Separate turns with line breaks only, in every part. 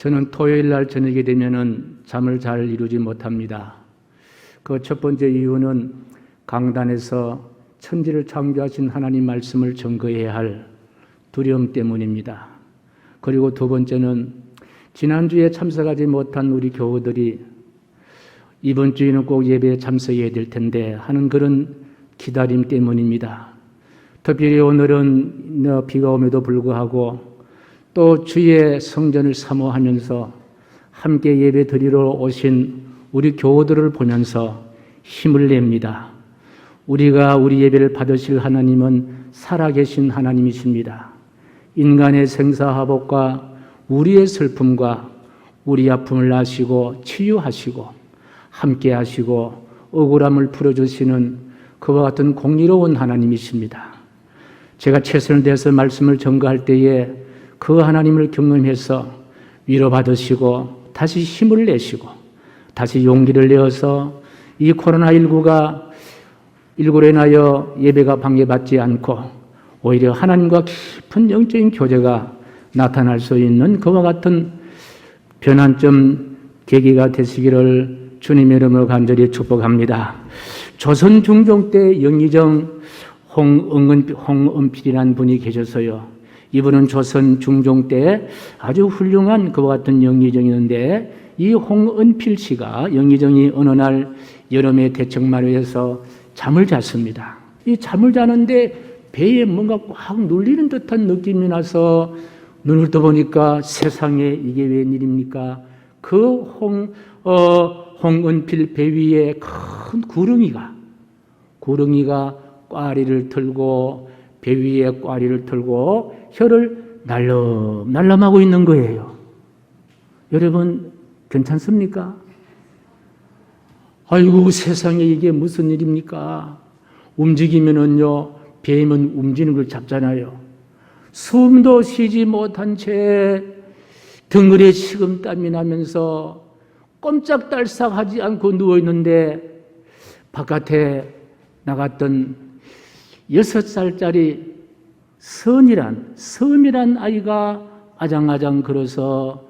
저는 토요일 날 저녁이 되면은 잠을 잘 이루지 못합니다. 그 첫 번째 이유는 강단에서 천지를 창조하신 하나님 말씀을 증거해야 할 두려움 때문입니다. 그리고 두 번째는 지난주에 참석하지 못한 우리 교우들이 이번 주에는 꼭 예배에 참석해야 될 텐데 하는 그런 기다림 때문입니다. 특별히 오늘은 비가 오면도 불구하고 또 주의 성전을 사모하면서 함께 예배 드리러 오신 우리 교우들을 보면서 힘을 냅니다. 우리가 우리 예배를 받으실 하나님은 살아계신 하나님이십니다. 인간의 생사화복과 우리의 슬픔과 우리 아픔을 아시고 치유하시고 함께 하시고 억울함을 풀어주시는 그와 같은 공의로운 하나님이십니다. 제가 최선을 다해서 말씀을 전가할 때에 그 하나님을 경험해서 위로받으시고 다시 힘을 내시고 다시 용기를 내어서 이 코로나19로 인하여 예배가 방해받지 않고 오히려 하나님과 깊은 영적인 교제가 나타날 수 있는 그와 같은 변환점 계기가 되시기를 주님의 이름으로 간절히 축복합니다. 조선 중종 때 영의정 홍은필이라는 분이 계셨어요. 이분은 조선 중종 때 아주 훌륭한 그와 같은 영의정이었는데 이 홍은필 씨가 영의정이 어느 날 여름에 대청마루에서 잠을 잤습니다. 이 잠을 자는데 배에 뭔가 꽉 눌리는 듯한 느낌이 나서 눈을 떠보니까 세상에 이게 웬일입니까? 그 홍은필 배 위에 큰 구렁이가 꽈리를 틀고 배 위에 꽈리를 틀고 혀를 날름하고 있는 거예요. 여러분 괜찮습니까? 아이고 세상에 이게 무슨 일입니까? 움직이면은요 뱀은 움직이는 걸 잡잖아요. 숨도 쉬지 못한 채 등골에 식은땀이 나면서 꼼짝달싹하지 않고 누워있는데 바깥에 나갔던 6살짜리 섬이란 아이가 아장아장 걸어서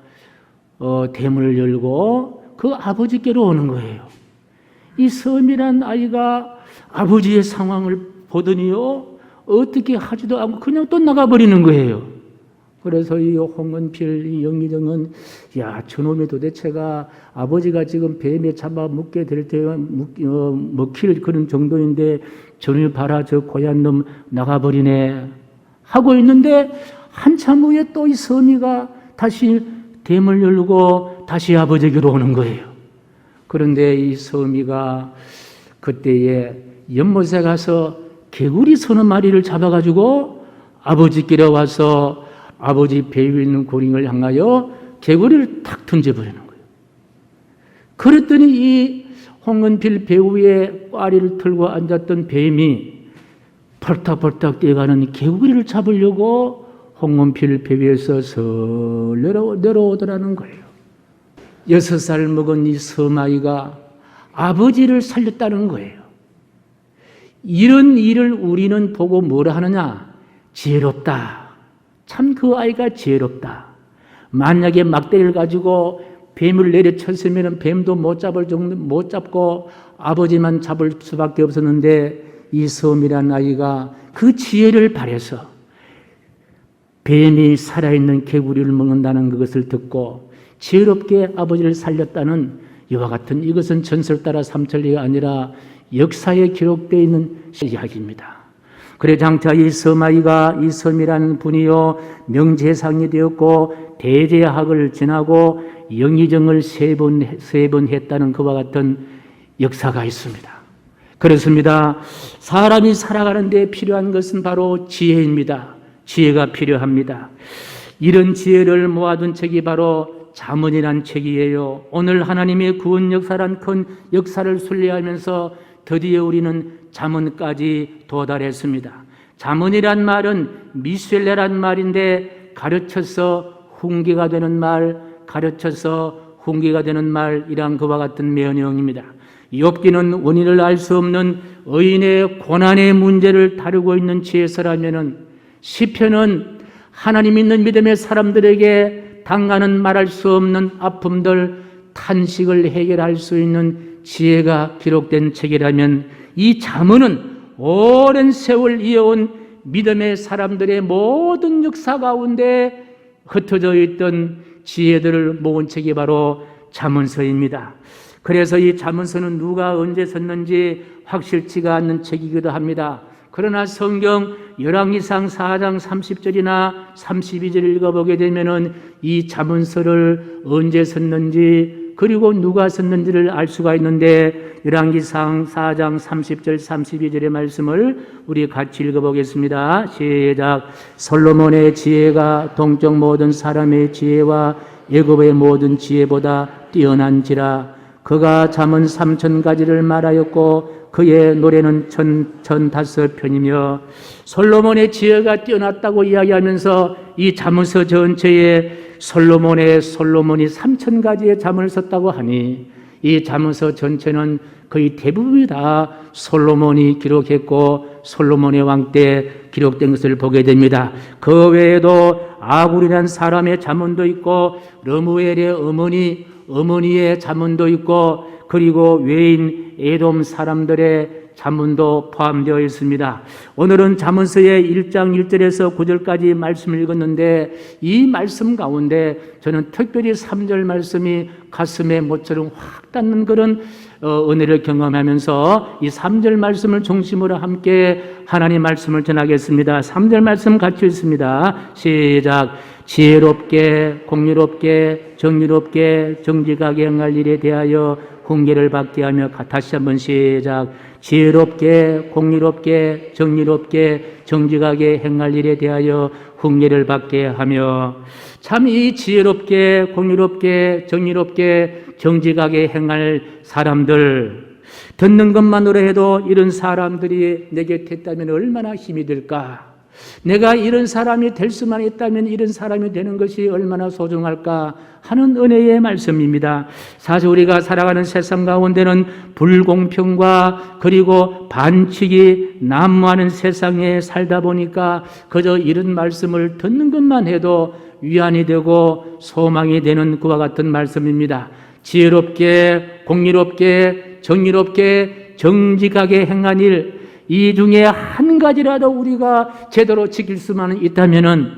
대문을 열고 그 아버지께로 오는 거예요. 이 섬이란 아이가 아버지의 상황을 보더니요 어떻게 하지도 않고 그냥 또 나가버리는 거예요. 그래서 이 홍은필 이 영의정은 야 저놈의 도대체가 아버지가 지금 뱀에 잡아 먹게 될 때 먹힐 그런 정도인데 저놈이 봐라 저 고얀 놈 나가버리네 하고 있는데 한참 후에 또 이 섬이가 다시 댐을 열고 다시 아버지에게로 오는 거예요. 그런데 이 섬이가 그때에 연못에 가서 개구리 서너 마리를 잡아가지고 아버지께로 와서 아버지 배 위에 있는 고링을 향하여 개구리를 탁 던져버리는 거예요. 그랬더니 이 홍은필 배 위에 꽈리를 틀고 앉았던 뱀이 벌떡벌떡 뛰어가는 개구리를 잡으려고 홍은필 배 위에서 내려오더라는 거예요. 6살 먹은 이 섬아이가 아버지를 살렸다는 거예요. 이런 일을 우리는 보고 뭐라 하느냐? 지혜롭다. 참 그 아이가 지혜롭다. 만약에 막대기를 가지고 뱀을 내려쳤으면 뱀도 못 잡고 아버지만 잡을 수밖에 없었는데 이 섬이라는 아이가 그 지혜를 발해서 뱀이 살아있는 개구리를 먹는다는 그것을 듣고 지혜롭게 아버지를 살렸다는 이와 같은 이것은 전설 따라 삼천리가 아니라 역사에 기록되어 있는 이야기입니다. 그래 장차 이 섬아이가 이 섬이라는 분이요 명재상이 되었고 대제학을 지나고 영의정을 세 번 했다는 그와 같은 역사가 있습니다. 그렇습니다. 사람이 살아가는 데 필요한 것은 바로 지혜입니다. 지혜가 필요합니다. 이런 지혜를 모아둔 책이 바로 잠언이란 책이에요. 오늘 하나님의 구원 역사란 큰 역사를 순례하면서 드디어 우리는 잠언까지 도달했습니다. 잠언이란 말은 미술레란 말인데 가르쳐서 훈계가 되는 말, 가르쳐서 훈계가 되는 말이란 그와 같은 명령입니다. 욥기는 원인을 알 수 없는 의인의 고난의 문제를 다루고 있는 지혜서라면은 시편은 하나님 있는 믿음의 사람들에게 당하는 말할 수 없는 아픔들, 탄식을 해결할 수 있는 지혜가 기록된 책이라면 이 잠언은 오랜 세월 이어온 믿음의 사람들의 모든 역사 가운데 흩어져 있던 지혜들을 모은 책이 바로 잠언서입니다. 그래서 이 잠언서는 누가 언제 썼는지 확실치가 않는 책이기도 합니다. 그러나 성경 열왕기상 4장 30절이나 32절을 읽어보게 되면은 이 잠언서를 언제 썼는지 그리고 누가 썼는지를 알 수가 있는데, 열왕기상 4장 30절 32절의 말씀을 우리 같이 읽어보겠습니다. 시작. 솔로몬의 지혜가 동쪽 모든 사람의 지혜와 애굽의 모든 지혜보다 뛰어난지라. 그가 잠언 3,000가지를 말하였고 그의 노래는 1,005편이며, 솔로몬의 지혜가 뛰어났다고 이야기하면서 이 잠언서 전체에 솔로몬이 3,000가지의 잠을 썼다고 하니 이 잠언서 전체는 거의 대부분이 다 솔로몬이 기록했고 솔로몬의 왕 때 기록된 것을 보게 됩니다. 그 외에도 아굴이라는 사람의 잠언도 있고 르무엘의 어머니의 잠언도 있고 그리고 외인 에돔 사람들의 잠언도 포함되어 있습니다. 오늘은 잠언서의 1장 1절에서 9절까지 말씀을 읽었는데 이 말씀 가운데 저는 특별히 3절 말씀이 가슴에 못처럼 확 닿는 그런 은혜를 경험하면서 이 3절 말씀을 중심으로 함께 하나님 말씀을 전하겠습니다. 3절 말씀 같이 읽습니다. 시작. 지혜롭게 공의롭게 정의롭게 정직하게 행할 일에 대하여 훈계를 받게 하며, 다시 한번 시작. 지혜롭게 공의롭게 정의롭게 정직하게 행할 일에 대하여 훈계를 받게 하며, 참 이 지혜롭게 공의롭게 정의롭게 정직하게 행할 사람들, 듣는 것만으로 해도 이런 사람들이 내 곁에 있다면 얼마나 힘이 들까? 내가 이런 사람이 될 수만 있다면 이런 사람이 되는 것이 얼마나 소중할까 하는 은혜의 말씀입니다. 사실 우리가 살아가는 세상 가운데는 불공평과 그리고 반칙이 난무하는 세상에 살다 보니까 그저 이런 말씀을 듣는 것만 해도 위안이 되고 소망이 되는 그와 같은 말씀입니다. 지혜롭게 공의롭게 정의롭게 정직하게 행한 일, 이 중에 한 가지라도 우리가 제대로 지킬 수만 있다면은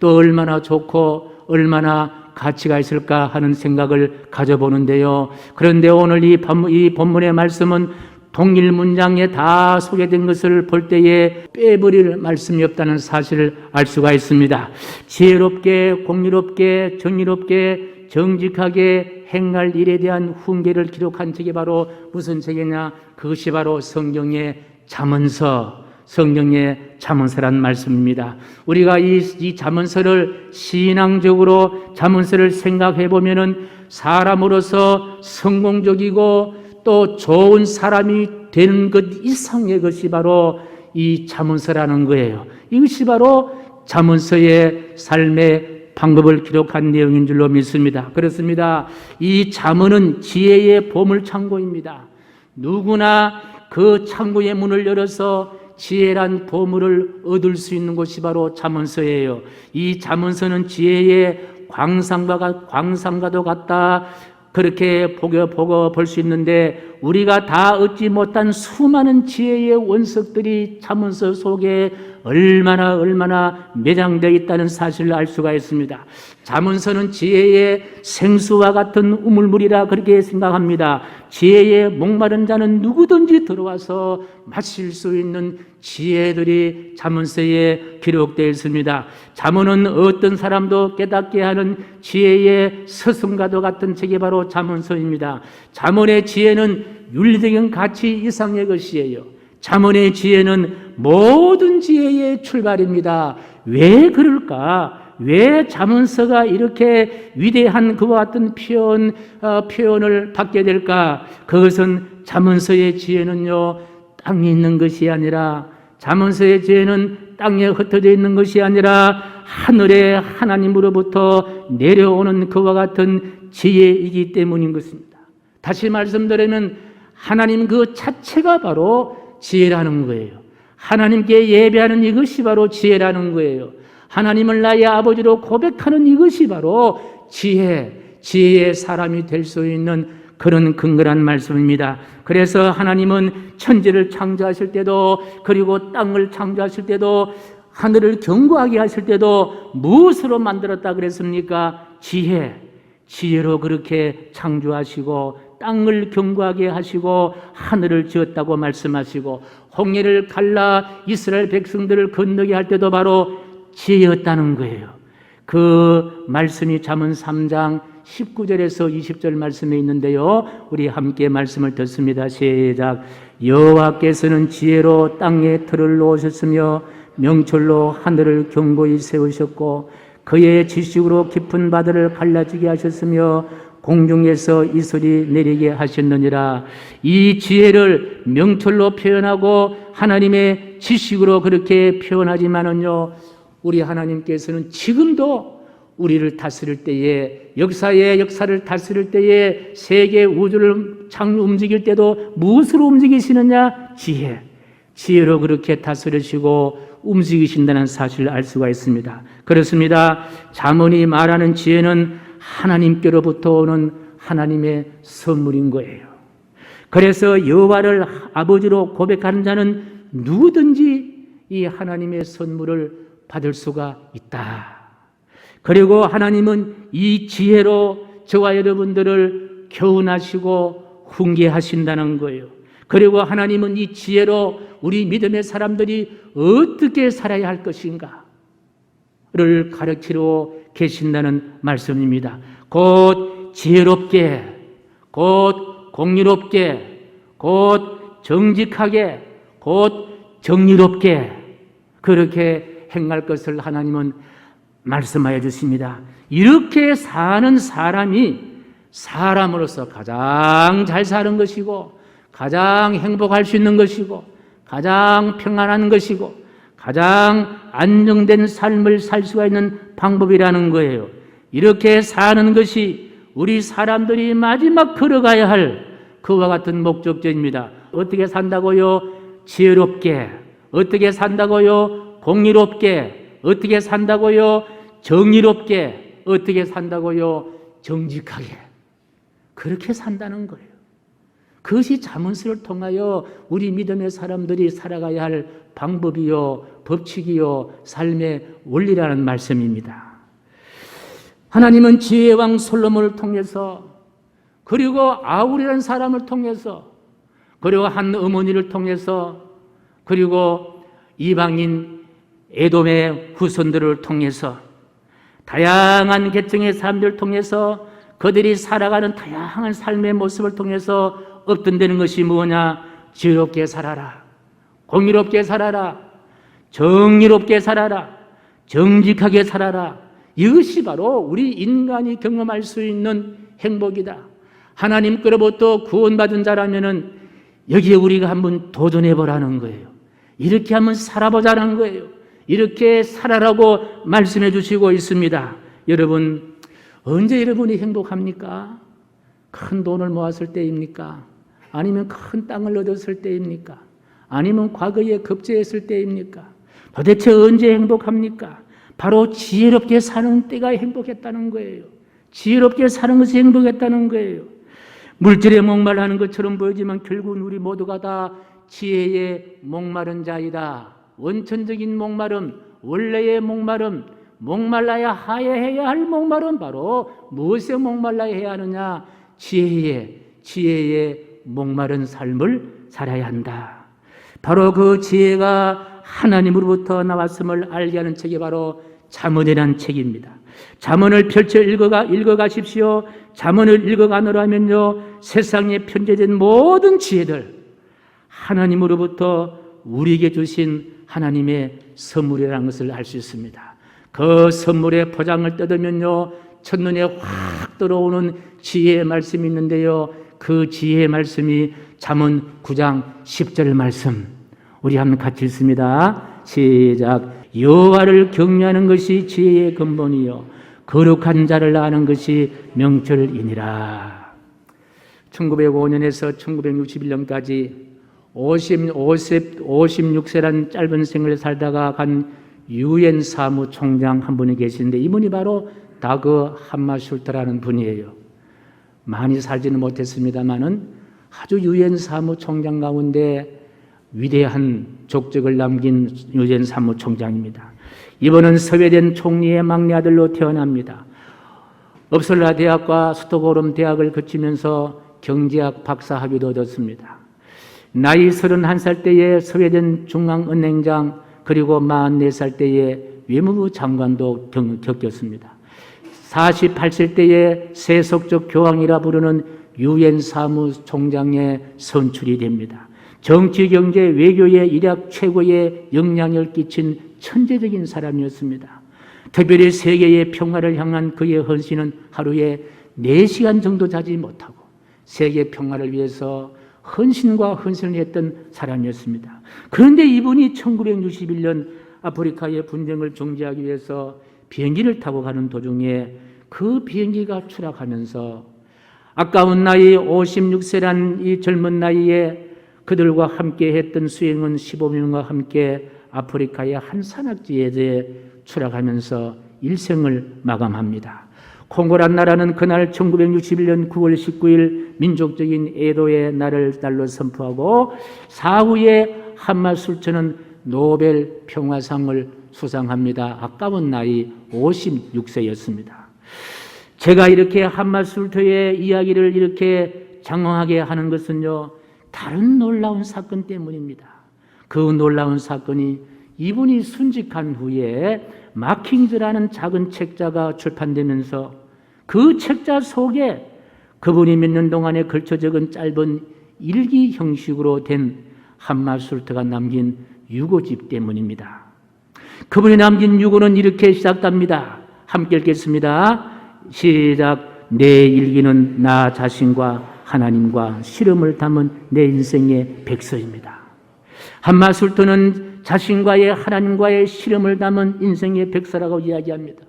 또 얼마나 좋고 얼마나 가치가 있을까 하는 생각을 가져보는데요. 그런데 오늘 이 본문의 말씀은 동일 문장에 다 소개된 것을 볼 때에 빼버릴 말씀이 없다는 사실을 알 수가 있습니다. 지혜롭게 공의롭게 정의롭게 정직하게 행할 일에 대한 훈계를 기록한 책이 바로 무슨 책이냐? 그것이 바로 성경의 잠언서, 성경의 잠언서란 말씀입니다. 우리가 이 잠언서를 신앙적으로 잠언서를 생각해 보면은 사람으로서 성공적이고 또 좋은 사람이 되는 것 이상의 것이 바로 이 잠언서라는 거예요. 이것이 바로 잠언서의 삶의 방법을 기록한 내용인 줄로 믿습니다. 그렇습니다. 이 잠언은 지혜의 보물창고입니다. 누구나 그 창고의 문을 열어서 지혜란 보물을 얻을 수 있는 곳이 바로 잠언서예요. 이 잠언서는 지혜의 광산과도 같다, 그렇게 볼 수 있는데, 우리가 다 얻지 못한 수많은 지혜의 원석들이 잠언서 속에 얼마나 매장되어 있다는 사실을 알 수가 있습니다. 잠언서는 지혜의 생수와 같은 우물물이라 그렇게 생각합니다. 지혜의 목마른 자는 누구든지 들어와서 마실 수 있는 지혜들이 잠언서에 기록되어 있습니다. 잠언은 어떤 사람도 깨닫게 하는 지혜의 스승과도 같은 책이 바로 잠언서입니다. 잠언의 지혜는 윤리적인 가치 이상의 것이에요. 잠언의 지혜는 모든 지혜의 출발입니다. 왜 그럴까? 왜 잠언서가 이렇게 위대한 그와 같은 표현을 받게 될까? 그것은 잠언서의 지혜는요, 땅에 있는 것이 아니라, 잠언서의 지혜는 땅에 흩어져 있는 것이 아니라 하늘의 하나님으로부터 내려오는 그와 같은 지혜이기 때문인 것입니다. 다시 말씀드리면 하나님 그 자체가 바로 지혜라는 거예요. 하나님께 예배하는 이것이 바로 지혜라는 거예요. 하나님을 나의 아버지로 고백하는 이것이 바로 지혜의 사람이 될 수 있는 그런 근거란 말씀입니다. 그래서 하나님은 천지를 창조하실 때도, 그리고 땅을 창조하실 때도, 하늘을 견고하게 하실 때도 무엇으로 만들었다 그랬습니까? 지혜로 그렇게 창조하시고 땅을 견고하게 하시고 하늘을 지었다고 말씀하시고, 홍해를 갈라 이스라엘 백성들을 건너게 할 때도 바로 지혜였다는 거예요. 그 말씀이 잠언 3장 19절에서 20절 말씀에 있는데요, 우리 함께 말씀을 듣습니다. 시작. 여호와께서는 지혜로 땅에 틀을 놓으셨으며 명철로 하늘을 견고히 세우셨고 그의 지식으로 깊은 바다를 갈라지게 하셨으며 공중에서 이슬이 내리게 하셨느니라. 이 지혜를 명철로 표현하고 하나님의 지식으로 그렇게 표현하지만은요, 우리 하나님께서는 지금도 우리를 다스릴 때에, 역사의 역사를 다스릴 때에, 세계 우주를 움직일 때도 무엇으로 움직이시느냐? 지혜로 그렇게 다스리시고 움직이신다는 사실을 알 수가 있습니다. 그렇습니다. 잠언이 말하는 지혜는 하나님께로부터 오는 하나님의 선물인 거예요. 그래서 여호와를 아버지로 고백하는 자는 누구든지 이 하나님의 선물을 받을 수가 있다. 그리고 하나님은 이 지혜로 저와 여러분들을 교훈하시고 훈계하신다는 거예요. 그리고 하나님은 이 지혜로 우리 믿음의 사람들이 어떻게 살아야 할 것인가를 가르치러 계신다는 말씀입니다. 곧 지혜롭게, 곧 공의롭게, 곧 정직하게, 곧 정의롭게 그렇게 행할 것을 하나님은 말씀하여 주십니다. 이렇게 사는 사람이 사람으로서 가장 잘 사는 것이고, 가장 행복할 수 있는 것이고, 가장 평안한 것이고, 가장 안정된 삶을 살 수가 있는 방법이라는 거예요. 이렇게 사는 것이 우리 사람들이 마지막 걸어가야 할 그와 같은 목적지입니다. 어떻게 산다고요? 지혜롭게. 어떻게 산다고요? 공의롭게. 어떻게 산다고요? 정의롭게. 어떻게 산다고요? 정직하게. 그렇게 산다는 거예요. 그것이 잠언서를 통하여 우리 믿음의 사람들이 살아가야 할 방법이요, 법칙이요, 삶의 원리라는 말씀입니다. 하나님은 지혜의 왕 솔로몬을 통해서, 그리고 아울이라는 사람을 통해서, 그리고 한 어머니를 통해서, 그리고 이방인 에돔의 후손들을 통해서, 다양한 계층의 사람들을 통해서, 그들이 살아가는 다양한 삶의 모습을 통해서 얻던다는 것이 뭐냐? 지혜롭게 살아라, 공의롭게 살아라, 정의롭게 살아라, 정직하게 살아라. 이것이 바로 우리 인간이 경험할 수 있는 행복이다. 하나님께로부터 구원받은 자라면은 여기에 우리가 한번 도전해 보라는 거예요. 이렇게 한번 살아보자는 거예요. 이렇게 살아라고 말씀해 주시고 있습니다. 여러분, 언제 여러분이 행복합니까? 큰 돈을 모았을 때입니까? 아니면 큰 땅을 얻었을 때입니까? 아니면 과거에 급제했을 때입니까? 도대체 언제 행복합니까? 바로 지혜롭게 사는 때가 행복했다는 거예요. 지혜롭게 사는 것이 행복했다는 거예요. 물질에 목말라하는 것처럼 보이지만 결국은 우리 모두가 다 지혜에 목마른 자이다. 원천적인 목마름, 원래의 목마름, 목말라야 하여야 할 목마름, 바로 무엇에 목말라야 해야 하느냐? 지혜에 목마른 삶을 살아야 한다. 바로 그 지혜가 하나님으로부터 나왔음을 알게 하는 책이 바로 잠언이라는 책입니다. 잠언을 펼쳐 읽어가십시오. 잠언을 읽어가노라면요, 세상에 편재된 모든 지혜들, 하나님으로부터 우리에게 주신 하나님의 선물이라는 것을 알 수 있습니다. 그 선물의 포장을 뜯으면요, 첫눈에 확 들어오는 지혜의 말씀이 있는데요, 그 지혜의 말씀이 잠언 9장 10절 말씀, 우리 한번 같이 읽습니다. 시작. 여호와를 경외하는 것이 지혜의 근본이요 거룩한 자를 아는 것이 명철이니라. 1905년에서 1961년까지 56세란 짧은 생을 살다가 간 유엔 사무총장 한 분이 계시는데 이분이 바로 다그 함마슐트라는 분이에요. 많이 살지는 못했습니다만은 아주 유엔 사무총장 가운데 위대한 족적을 남긴 유엔 사무총장입니다. 이분은 스웨덴 총리의 막내 아들로 태어납니다. 업설라 대학과 스톡홀름 대학을 거치면서 경제학 박사 학위도 얻었습니다. 나이 31살 때에 스웨덴 중앙은행장 그리고 44살 때에 외무부 장관도 겪었습니다. 48세 때에 세속적 교황이라 부르는 유엔 사무총장에 선출이 됩니다. 정치, 경제, 외교에 일약 최고의 영향을 끼친 천재적인 사람이었습니다. 특별히 세계의 평화를 향한 그의 헌신은 하루에 4시간 정도 자지 못하고 세계 평화를 위해서 헌신과 헌신을 했던 사람이었습니다. 그런데 이분이 1961년 아프리카의 분쟁을 중재하기 위해서 비행기를 타고 가는 도중에 그 비행기가 추락하면서 아까운 나이 56세란 이 젊은 나이에 그들과 함께 했던 수행원 15명과 함께 아프리카의 한 산악지에 추락하면서 일생을 마감합니다. 콩고란 나라는 그날 1961년 9월 19일 민족적인 애도의 날로 선포하고 사후에 함마술처는 노벨 평화상을 수상합니다. 아까운 나이 56세였습니다. 제가 이렇게 함마술터의 이야기를 이렇게 장황하게 하는 것은요, 다른 놀라운 사건 때문입니다. 그 놀라운 사건이 이분이 순직한 후에 마킹즈라는 작은 책자가 출판되면서 그 책자 속에 그분이 몇 년 동안에 걸쳐 적은 짧은 일기 형식으로 된 함마술터가 남긴 유고집 때문입니다. 그분이 남긴 유고는 이렇게 시작합니다. 함께 읽겠습니다. 시작. 내 일기는 나 자신과 하나님과 씨름을 담은 내 인생의 백서입니다. 함마술터는 자신과의 하나님과의 씨름을 담은 인생의 백서라고 이야기합니다.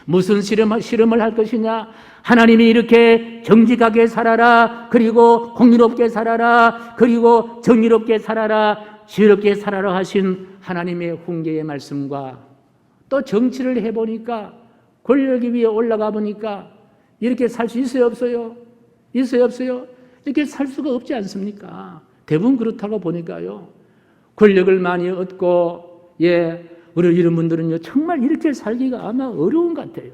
무슨 씨름을 할 것이냐? 하나님이 이렇게 정직하게 살아라, 그리고 공의롭게 살아라, 그리고 정의롭게 살아라, 지혜롭게 살아라 하신 하나님의 훈계의 말씀과 또 정치를 해보니까 권력 위에 올라가 보니까 이렇게 살 수 있어요, 없어요? 있어요, 없어요? 이렇게 살 수가 없지 않습니까? 대부분 그렇다고 보니까요. 권력을 많이 얻고, 우리 이런 분들은요, 정말 이렇게 살기가 아마 어려운 것 같아요.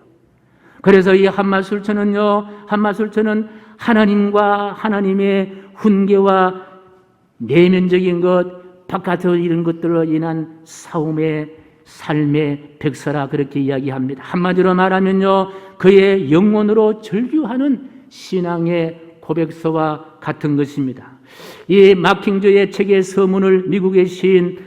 그래서 이 함마술처는 하나님과 하나님의 훈계와 내면적인 것, 바깥의 이런 것들로 인한 싸움의 삶의 백서라 그렇게 이야기합니다. 한마디로 말하면요, 그의 영혼으로 절규하는 신앙의 고백서와 같은 것입니다. 이 마킹즈의 책의 서문을 미국의 시인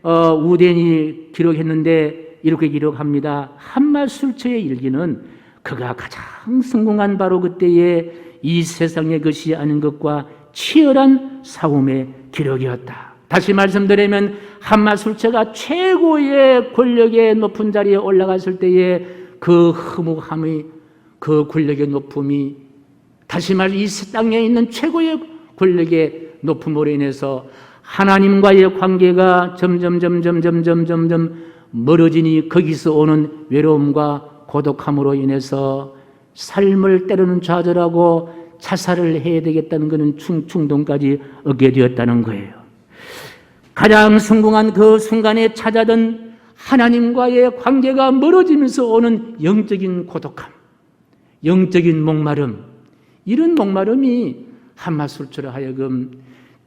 우덴이 기록했는데 이렇게 기록합니다. 함마술처의 일기는 그가 가장 성공한 바로 그때의 이 세상의 것이 아닌 것과 치열한 싸움의 기록이었다. 다시 말씀드리면 함마술처가 최고의 권력의 높은 자리에 올라갔을 때의 그 허무함이, 그 권력의 높음이, 다시 말해 이 땅에 있는 최고의 권력의 높음으로 인해서 하나님과의 관계가 점점 멀어지니 거기서 오는 외로움과 고독함으로 인해서 삶을 때로는 좌절하고 자살을 해야 되겠다는 그런 충동까지 얻게 되었다는 거예요. 가장 성공한 그 순간에 찾아든 하나님과의 관계가 멀어지면서 오는 영적인 고독함, 영적인 목마름, 이런 목마름이 함마술처로 하여금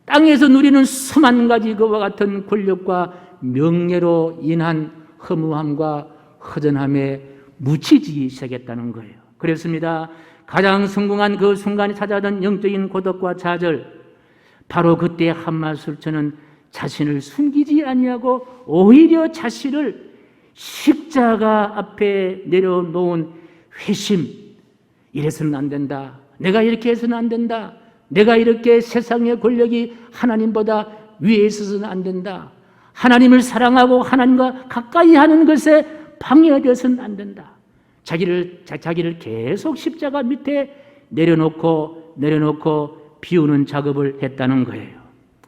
땅에서 누리는 수만 가지 그와 같은 권력과 명예로 인한 허무함과 허전함에 묻히지기 시작했다는 거예요. 그렇습니다. 가장 성공한 그 순간에 찾아든 영적인 고독과 좌절, 바로 그때 함마술처는 자신을 숨기지 아니하고 오히려 자신을 십자가 앞에 내려놓은 회심, 이래서는 안 된다, 내가 이렇게 해서는 안 된다, 내가 이렇게 세상의 권력이 하나님보다 위에 있어서는 안 된다, 하나님을 사랑하고 하나님과 가까이 하는 것에 방해되어서는 안 된다, 자기를 계속 십자가 밑에 내려놓고 비우는 작업을 했다는 거예요.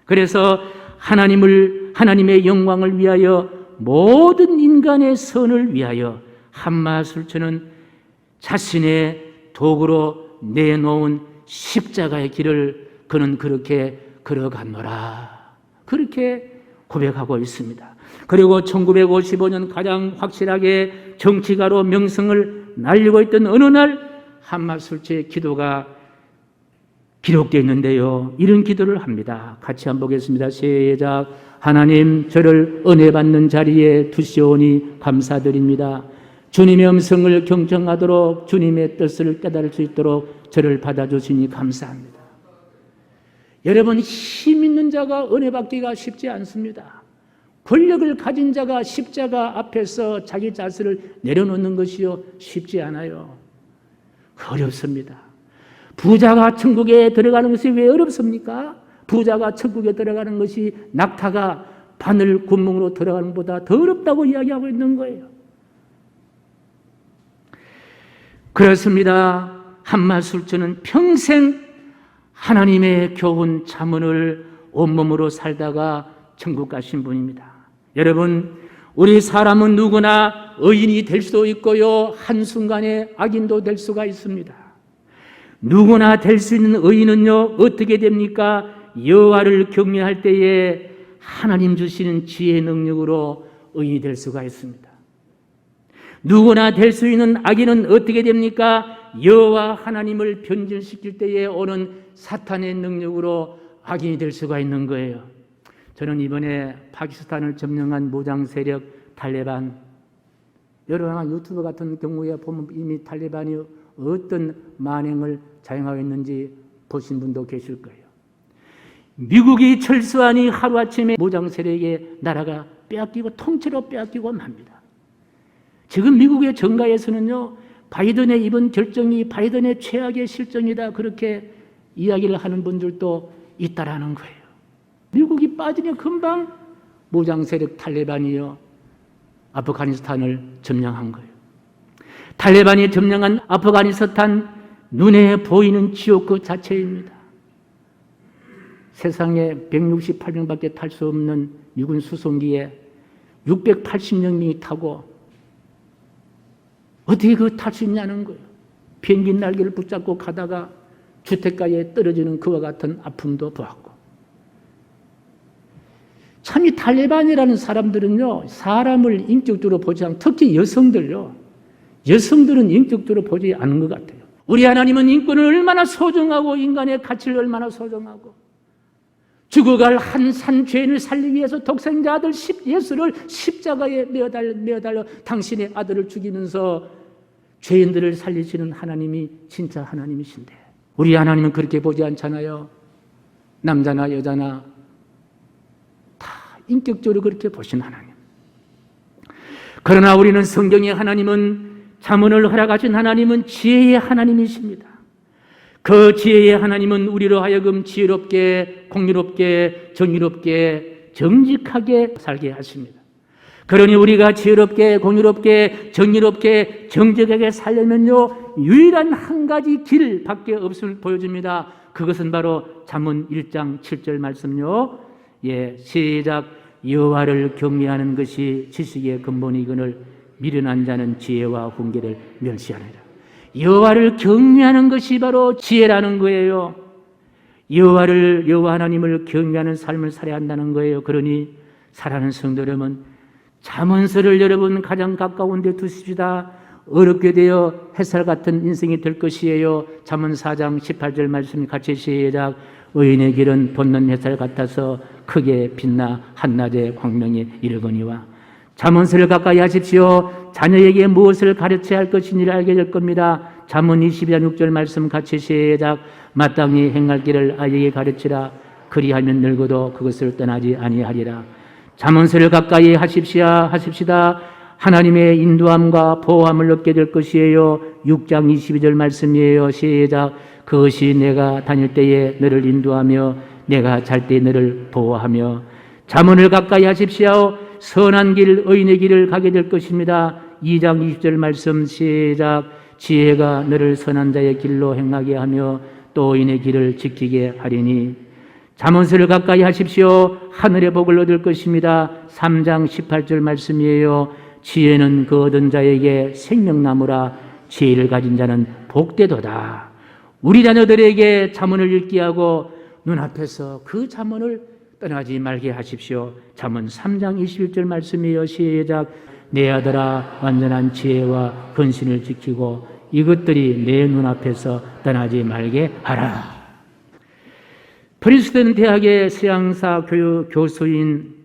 그래서 하나님의 영광을 위하여 모든 인간의 선을 위하여 한마술처는 자신의 도구로 내놓은 십자가의 길을 그는 그렇게 걸어갔노라. 그렇게 고백하고 있습니다. 그리고 1955년 가장 확실하게 정치가로 명성을 날리고 있던 어느 날 한마술처의 기도가 기록되어 있는데요. 이런 기도를 합니다. 같이 한번 보겠습니다. 시작. 하나님, 저를 은혜 받는 자리에 두시오니 감사드립니다. 주님의 음성을 경청하도록 주님의 뜻을 깨달을 수 있도록 저를 받아주시니 감사합니다. 여러분, 힘 있는 자가 은혜 받기가 쉽지 않습니다. 권력을 가진 자가 십자가 앞에서 자기 자신을 내려놓는 것이요 쉽지 않아요. 어렵습니다. 부자가 천국에 들어가는 것이 왜 어렵습니까? 부자가 천국에 들어가는 것이 낙타가 바늘 구멍으로 들어가는 것보다 더 어렵다고 이야기하고 있는 거예요. 그렇습니다. 한마술처는 평생 하나님의 교훈 자문을 온몸으로 살다가 천국 가신 분입니다. 여러분, 우리 사람은 누구나 의인이 될 수도 있고요, 한순간에 악인도 될 수가 있습니다. 누구나 될 수 있는 의인은요, 어떻게 됩니까? 여호와를 경외할 때에 하나님 주시는 지혜의 능력으로 의인이 될 수가 있습니다. 누구나 될 수 있는 악인은 어떻게 됩니까? 여호와 하나님을 변질시킬 때에 오는 사탄의 능력으로 악인이 될 수가 있는 거예요. 저는 이번에 파키스탄을 점령한 무장 세력 탈레반, 여러분 유튜브 같은 경우에 보면 이미 탈레반이 어떤 만행을 자행하고 있는지 보신 분도 계실 거예요. 미국이 철수하니 하루아침에 무장 세력의 나라가 빼앗기고 통째로 빼앗기고 맙니다. 지금 미국의 정가에서는요, 바이든의 이번 결정이 바이든의 최악의 실정이다, 그렇게 이야기를 하는 분들도 있다라는 거예요. 미국이 빠지니 금방 무장 세력 탈레반이요, 아프가니스탄을 점령한 거예요. 탈레반이 점령한 아프가니스탄, 눈에 보이는 지옥 그 자체입니다. 세상에 168명밖에 탈 수 없는 미군 수송기에 680명이 타고 어떻게 그 탈 수 있냐는 거예요. 비행기 날개를 붙잡고 가다가 주택가에 떨어지는 그와 같은 아픔도 보았고. 참 이 탈레반이라는 사람들은요, 사람을 인격적으로 보지 않고, 특히 여성들은 인격적으로 보지 않는 것 같아요. 우리 하나님은 인권을 얼마나 소중하고 인간의 가치를 얼마나 소중하고 죽어갈 한 산 죄인을 살리기 위해서 독생자 아들 예수를 십자가에 매어달려 당신의 아들을 죽이면서 죄인들을 살리시는 하나님이 진짜 하나님이신데, 우리 하나님은 그렇게 보지 않잖아요. 남자나 여자나 다 인격적으로 그렇게 보신 하나님. 그러나 우리는 성경의 하나님은, 자문을 허락하신 하나님은 지혜의 하나님이십니다. 그 지혜의 하나님은 우리로 하여금 지혜롭게, 공의롭게, 정의롭게, 정직하게 살게 하십니다. 그러니 우리가 지혜롭게, 공의롭게, 정의롭게, 정직하게 살려면요, 유일한 한 가지 길밖에 없음을 보여줍니다. 그것은 바로 잠언 1장 7절 말씀요. 시작. 여호와를 경외하는 것이 지식의 근본이거늘 미련한 자는 지혜와 훈계를 멸시하느니라. 여호와를 경외하는 것이 바로 지혜라는 거예요. 여호와 하나님을 경외하는 삶을 살아야 한다는 거예요. 그러니 사랑하는 성도 여러분, 잠언서를 여러분 가장 가까운 데 두십시다. 어렵게 되어 햇살 같은 인생이 될 것이에요. 잠언 4장 18절 말씀 같이 시작. 의인의 길은 돋는 햇살 같아서 크게 빛나 한낮의 광명에 이르거니와. 잠언서를 가까이 하십시오. 자녀에게 무엇을 가르쳐야 할 것인지를 알게 될 겁니다. 잠언 22장 6절 말씀 같이 시작. 마땅히 행할 길을 아이에게 가르치라. 그리하면 늙어도 그것을 떠나지 아니하리라. 잠언서를 가까이 하십시다. 하나님의 인도함과 보호함을 얻게 될 것이에요. 6장 22절 말씀이에요. 시작. 그것이 내가 다닐 때에 너를 인도하며 내가 잘 때 너를 보호하며. 잠언을 가까이 하십시오. 선한 길, 의인의 길을 가게 될 것입니다. 2장 20절 말씀 시작. 지혜가 너를 선한 자의 길로 행하게 하며 또 의인의 길을 지키게 하리니. 잠언서를 가까이 하십시오. 하늘의 복을 얻을 것입니다. 3장 18절 말씀이에요. 지혜는 그 얻은 자에게 생명나무라. 지혜를 가진 자는 복되도다. 우리 자녀들에게 잠언을 읽게 하고 눈앞에서 그 잠언을 떠나지 말게 하십시오. 잠언 3장 21절 말씀이에요. 시작. 내 아들아, 완전한 지혜와 근신을 지키고 이것들이 내 눈앞에서 떠나지 말게 하라. 프린스턴 대학의 서양사 교수인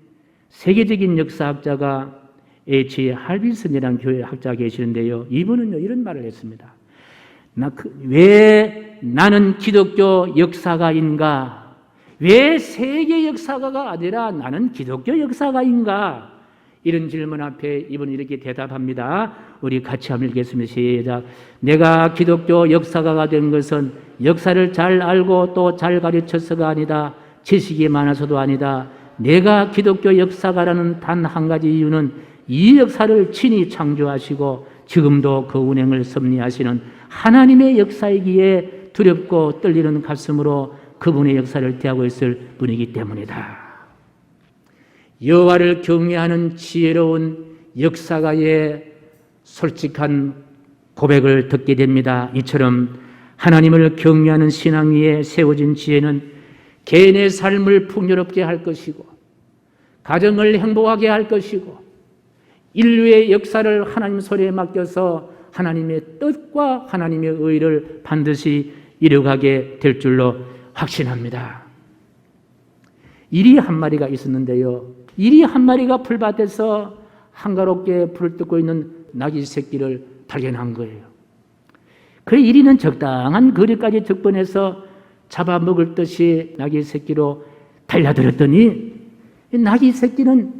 세계적인 역사학자가 H. 할빈슨이라는 교회 학자가 계시는데요. 이분은요, 이런 말을 했습니다. 왜 나는 기독교 역사가인가? 왜 세계 역사가가 아니라 나는 기독교 역사가인가? 이런 질문 앞에 이분은 이렇게 대답합니다. 우리 같이 한번 읽겠습니다. 시작. 내가 기독교 역사가가 된 것은 역사를 잘 알고 또 잘 가르쳐서가 아니다. 지식이 많아서도 아니다. 내가 기독교 역사가라는 단 한 가지 이유는 이 역사를 친히 창조하시고 지금도 그 운행을 섭리하시는 하나님의 역사이기에 두렵고 떨리는 가슴으로 그분의 역사를 대하고 있을 분이기 때문이다. 여호와를 경외하는 지혜로운 역사가의 솔직한 고백을 듣게 됩니다. 이처럼 하나님을 경외하는 신앙 위에 세워진 지혜는 개인의 삶을 풍요롭게 할 것이고 가정을 행복하게 할 것이고 인류의 역사를 하나님 손에 맡겨서 하나님의 뜻과 하나님의 의를 반드시 이루어가게 될 줄로 확신합니다. 이리 한 마리가 있었는데요. 이리 한 마리가 풀밭에서 한가롭게 풀을 뜯고 있는 나귀 새끼를 발견한 거예요. 그 이리는 적당한 거리까지 접근해서 잡아먹을 듯이 나귀 새끼로 달려들었더니 나귀 새끼는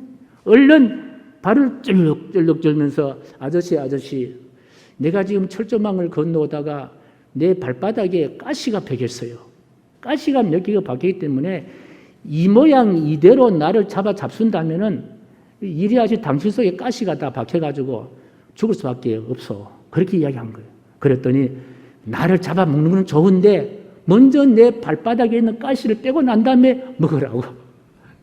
얼른 발을 쫄룩쫄룩 들면서 아저씨 내가 지금 철조망을 건너오다가 내 발바닥에 가시가 박혔어요. 가시가 몇 개가 박혔기 때문에 이 모양 이대로 나를 잡순다면은 이리 아직 당신 속에 가시가 다 박혀가지고 죽을 수밖에 없어. 그렇게 이야기한 거예요. 그랬더니 나를 잡아먹는 건 좋은데 먼저 내 발바닥에 있는 가시를 빼고 난 다음에 먹으라고.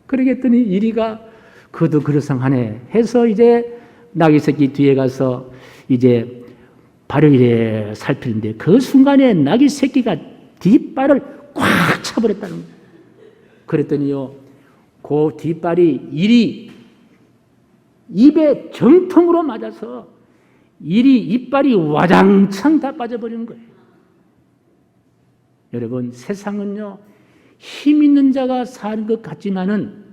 그러겠더니 이리가 그도 그러상하네 해서 이제 나귀 새끼 뒤에 가서 이제 발을 이래 살피는데 그 순간에 나귀 새끼가 뒷발을 꽉 차버렸다는 거예요. 그랬더니요, 그 뒷발이 이리 입에 정통으로 맞아서 이리 이빨이 와장창 다 빠져버리는 거예요. 여러분, 세상은요, 힘 있는 자가 사는 것 같지만은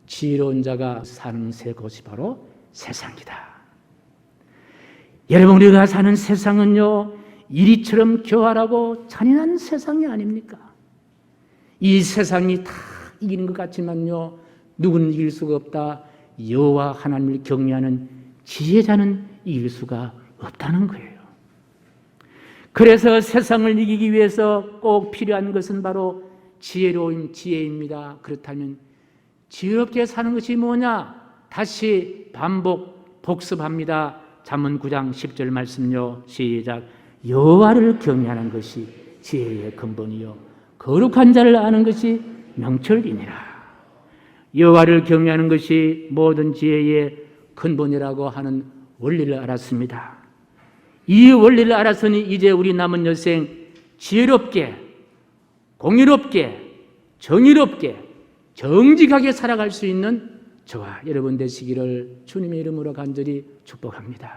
지혜로운 자가 사는 곳이 바로 세상이다. 여러분, 우리가 사는 세상은요, 이리처럼 교활하고 잔인한 세상이 아닙니까? 이 세상이 다 이기는 것 같지만요, 누구는 이길 수가 없다. 여호와 하나님을 경외하는 지혜자는 이길 수가 없다는 거예요. 그래서 세상을 이기기 위해서 꼭 필요한 것은 바로 지혜로운 지혜입니다. 그렇다면 지혜롭게 사는 것이 뭐냐? 다시 복습합니다. 잠언 9장 10절 말씀요. 시작. 여호와를 경외하는 것이 지혜의 근본이요 거룩한 자를 아는 것이 명철이니라. 여호와를 경외하는 것이 모든 지혜의 근본이라고 하는 원리를 알았습니다. 이 원리를 알았으니 이제 우리 남은 여생 지혜롭게, 공의롭게, 정의롭게, 정직하게 살아갈 수 있는 저와 여러분 되시기를 주님의 이름으로 간절히 축복합니다.